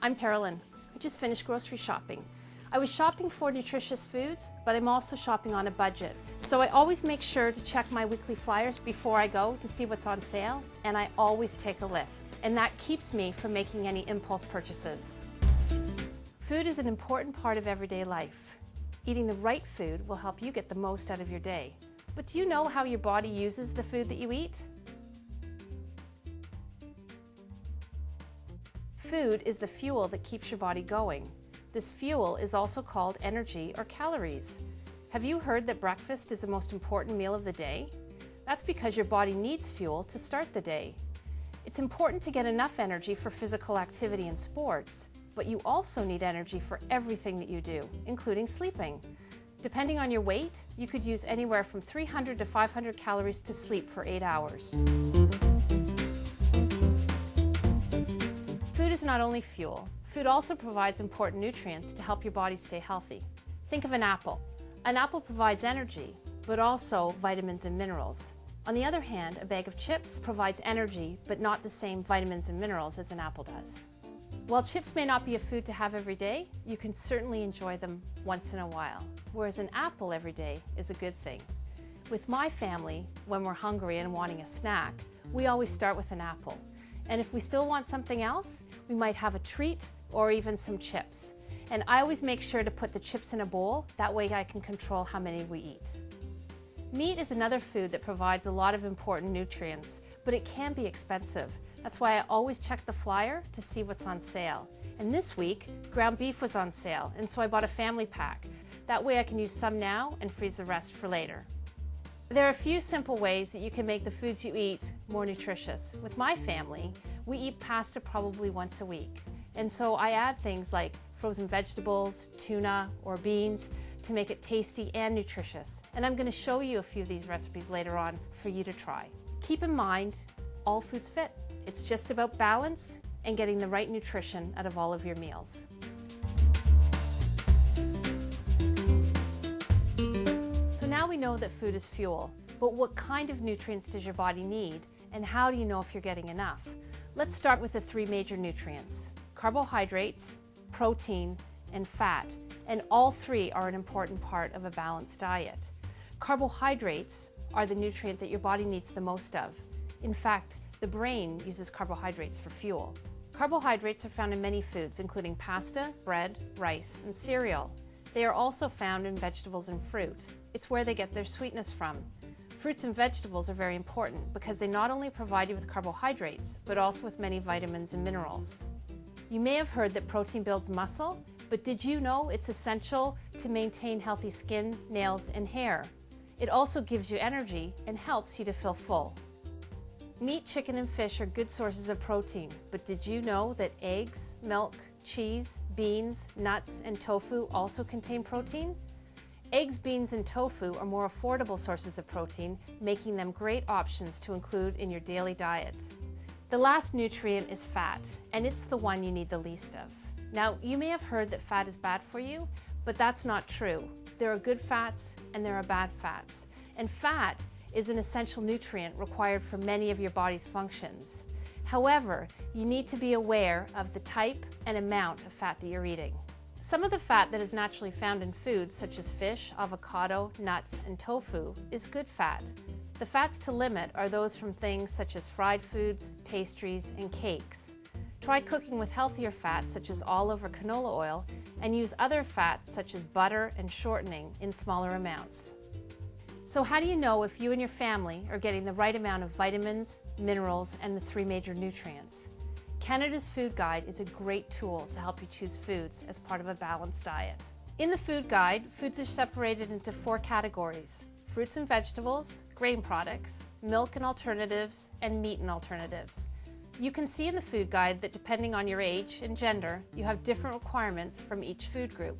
I'm Carolyn. I just finished grocery shopping. I was shopping for nutritious foods, but I'm also shopping on a budget. So I always make sure to check my weekly flyers before I go to see what's on sale, and I always take a list. And that keeps me from making any impulse purchases. Food is an important part of everyday life. Eating the right food will help you get the most out of your day. But do you know how your body uses the food that you eat? Food is the fuel that keeps your body going. This fuel is also called energy or calories. Have you heard that breakfast is the most important meal of the day? That's because your body needs fuel to start the day. It's important to get enough energy for physical activity and sports, but you also need energy for everything that you do, including sleeping. Depending on your weight, you could use anywhere from 300 to 500 calories to sleep for 8 hours. Food is not only fuel. Food also provides important nutrients to help your body stay healthy. Think of an apple. An apple provides energy, but also vitamins and minerals. On the other hand, a bag of chips provides energy, but not the same vitamins and minerals as an apple does. While chips may not be a food to have every day, you can certainly enjoy them once in a while, whereas an apple every day is a good thing. With my family, when we're hungry and wanting a snack, we always start with an apple. And if we still want something else, we might have a treat or even some chips. And I always make sure to put the chips in a bowl, that way I can control how many we eat. Meat is another food that provides a lot of important nutrients, but it can be expensive. That's why I always check the flyer to see what's on sale. And this week, ground beef was on sale, and so I bought a family pack. That way I can use some now and freeze the rest for later. There are a few simple ways that you can make the foods you eat more nutritious. With my family, we eat pasta probably once a week. And so I add things like frozen vegetables, tuna, or beans to make it tasty and nutritious. And I'm going to show you a few of these recipes later on for you to try. Keep in mind, all foods fit. It's just about balance and getting the right nutrition out of all of your meals. So now we know that food is fuel, but what kind of nutrients does your body need, and how do you know if you're getting enough? Let's start with the three major nutrients: carbohydrates, protein, and fat, and all three are an important part of a balanced diet. Carbohydrates are the nutrient that your body needs the most of. In fact, the brain uses carbohydrates for fuel. Carbohydrates are found in many foods, including pasta, bread, rice, and cereal. They are also found in vegetables and fruit. It's where they get their sweetness from. Fruits and vegetables are very important because they not only provide you with carbohydrates, but also with many vitamins and minerals. You may have heard that protein builds muscle, but did you know it's essential to maintain healthy skin, nails, and hair? It also gives you energy and helps you to feel full. Meat, chicken, and fish are good sources of protein, but did you know that eggs, milk, cheese, beans, nuts, and tofu also contain protein? Eggs, beans, and tofu are more affordable sources of protein, making them great options to include in your daily diet. The last nutrient is fat, and it's the one you need the least of. Now, you may have heard that fat is bad for you, but that's not true. There are good fats and there are bad fats, and fat is an essential nutrient required for many of your body's functions. However, you need to be aware of the type and amount of fat that you're eating. Some of the fat that is naturally found in foods such as fish, avocado, nuts, and tofu is good fat. The fats to limit are those from things such as fried foods, pastries, and cakes. Try cooking with healthier fats such as olive or canola oil, and use other fats such as butter and shortening in smaller amounts. So how do you know if you and your family are getting the right amount of vitamins, minerals, and the three major nutrients? Canada's Food Guide is a great tool to help you choose foods as part of a balanced diet. In the Food Guide, foods are separated into 4 categories: fruits and vegetables, grain products, milk and alternatives, and meat and alternatives. You can see in the Food Guide that depending on your age and gender, you have different requirements from each food group.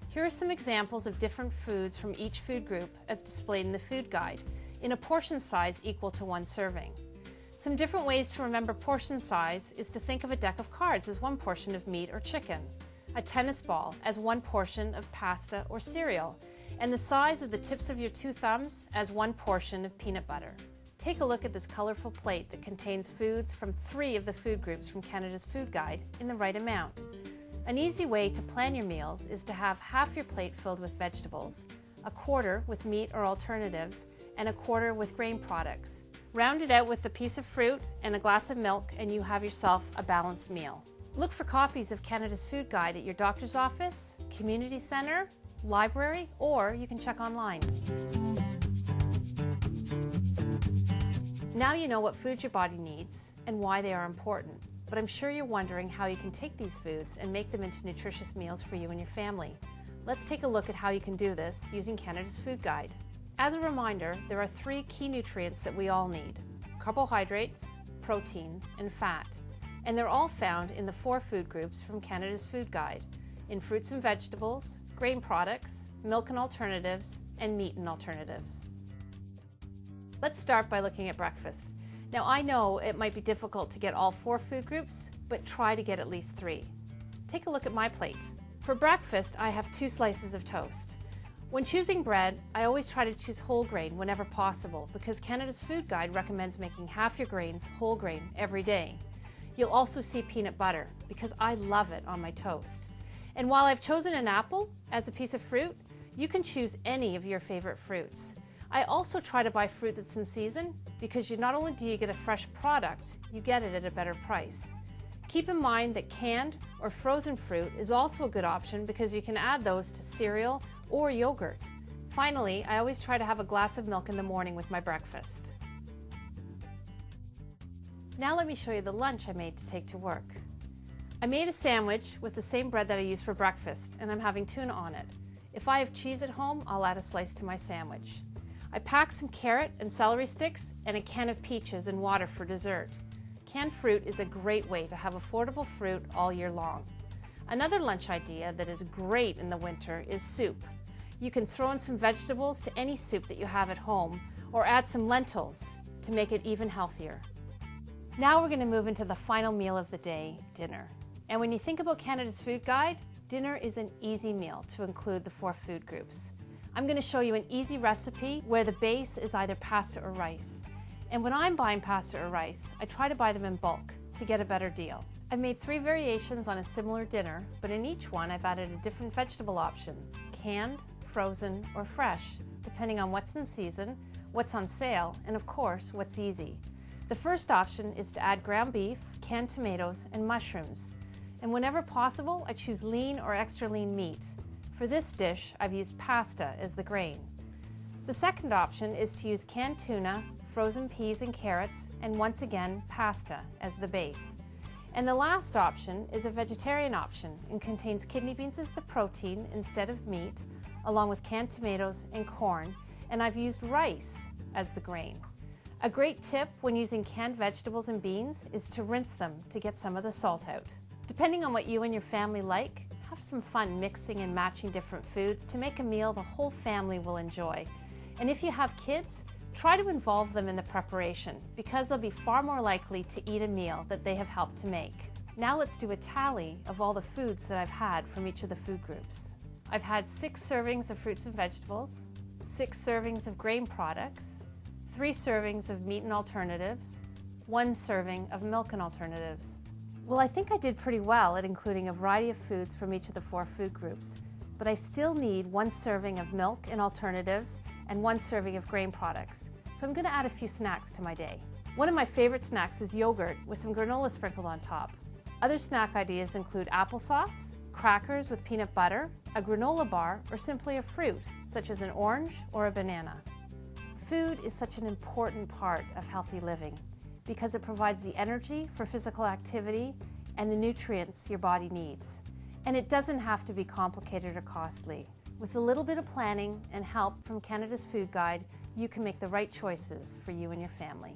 Here are some examples of different foods from each food group as displayed in the Food Guide, in a portion size equal to 1 serving. Some different ways to remember portion size is to think of a deck of cards as 1 portion of meat or chicken, a tennis ball as 1 portion of pasta or cereal, and the size of the tips of your 2 thumbs as 1 portion of peanut butter. Take a look at this colorful plate that contains foods from 3 of the food groups from Canada's Food Guide in the right amount. An easy way to plan your meals is to have half your plate filled with vegetables, a quarter with meat or alternatives, and a quarter with grain products. Round it out with a piece of fruit and a glass of milk and you have yourself a balanced meal. Look for copies of Canada's Food Guide at your doctor's office, community centre, library, or you can check online. Now you know what foods your body needs and why they are important, but I'm sure you're wondering how you can take these foods and make them into nutritious meals for you and your family. Let's take a look at how you can do this using Canada's Food Guide. As a reminder, there are 3 key nutrients that we all need: carbohydrates, protein, and fat. And they're all found in the 4 food groups from Canada's Food Guide, in fruits and vegetables, grain products, milk and alternatives, and meat and alternatives. Let's start by looking at breakfast. Now I know it might be difficult to get all 4 food groups, but try to get at least 3. Take a look at my plate. For breakfast, I have 2 slices of toast. When choosing bread, I always try to choose whole grain whenever possible because Canada's Food Guide recommends making half your grains whole grain every day. You'll also see peanut butter because I love it on my toast. And while I've chosen an apple as a piece of fruit, you can choose any of your favorite fruits. I also try to buy fruit that's in season because not only do you get a fresh product, you get it at a better price. Keep in mind that canned or frozen fruit is also a good option because you can add those to cereal or yogurt. Finally, I always try to have a glass of milk in the morning with my breakfast. Now let me show you the lunch I made to take to work. I made a sandwich with the same bread that I use for breakfast, and I'm having tuna on it. If I have cheese at home, I'll add a slice to my sandwich. I packed some carrot and celery sticks and a can of peaches and water for dessert. Canned fruit is a great way to have affordable fruit all year long. Another lunch idea that is great in the winter is soup. You can throw in some vegetables to any soup that you have at home or add some lentils to make it even healthier. Now we're going to move into the final meal of the day, dinner. And when you think about Canada's Food Guide, dinner is an easy meal to include the 4 food groups. I'm going to show you an easy recipe where the base is either pasta or rice. And when I'm buying pasta or rice, I try to buy them in bulk to get a better deal. I've made 3 variations on a similar dinner, but in each one I've added a different vegetable option: canned, frozen, or fresh, depending on what's in season, what's on sale, and of course, what's easy. The first option is to add ground beef, canned tomatoes, and mushrooms. And whenever possible, I choose lean or extra lean meat. For this dish, I've used pasta as the grain. The second option is to use canned tuna, frozen peas and carrots, and once again, pasta as the base. And the last option is a vegetarian option and contains kidney beans as the protein instead of meat, along with canned tomatoes and corn, and I've used rice as the grain. A great tip when using canned vegetables and beans is to rinse them to get some of the salt out. Depending on what you and your family like, have some fun mixing and matching different foods to make a meal the whole family will enjoy. And if you have kids, try to involve them in the preparation because they'll be far more likely to eat a meal that they have helped to make. Now let's do a tally of all the foods that I've had from each of the food groups. I've had 6 servings of fruits and vegetables, 6 servings of grain products, 3 servings of meat and alternatives, 1 serving of milk and alternatives. Well, I think I did pretty well at including a variety of foods from each of the 4 food groups, but I still need 1 serving of milk and alternatives and 1 serving of grain products. So I'm going to add a few snacks to my day. One of my favorite snacks is yogurt with some granola sprinkled on top. Other snack ideas include applesauce, crackers with peanut butter, a granola bar, or simply a fruit, such as an orange or a banana. Food is such an important part of healthy living because it provides the energy for physical activity and the nutrients your body needs. And it doesn't have to be complicated or costly. With a little bit of planning and help from Canada's Food Guide, you can make the right choices for you and your family.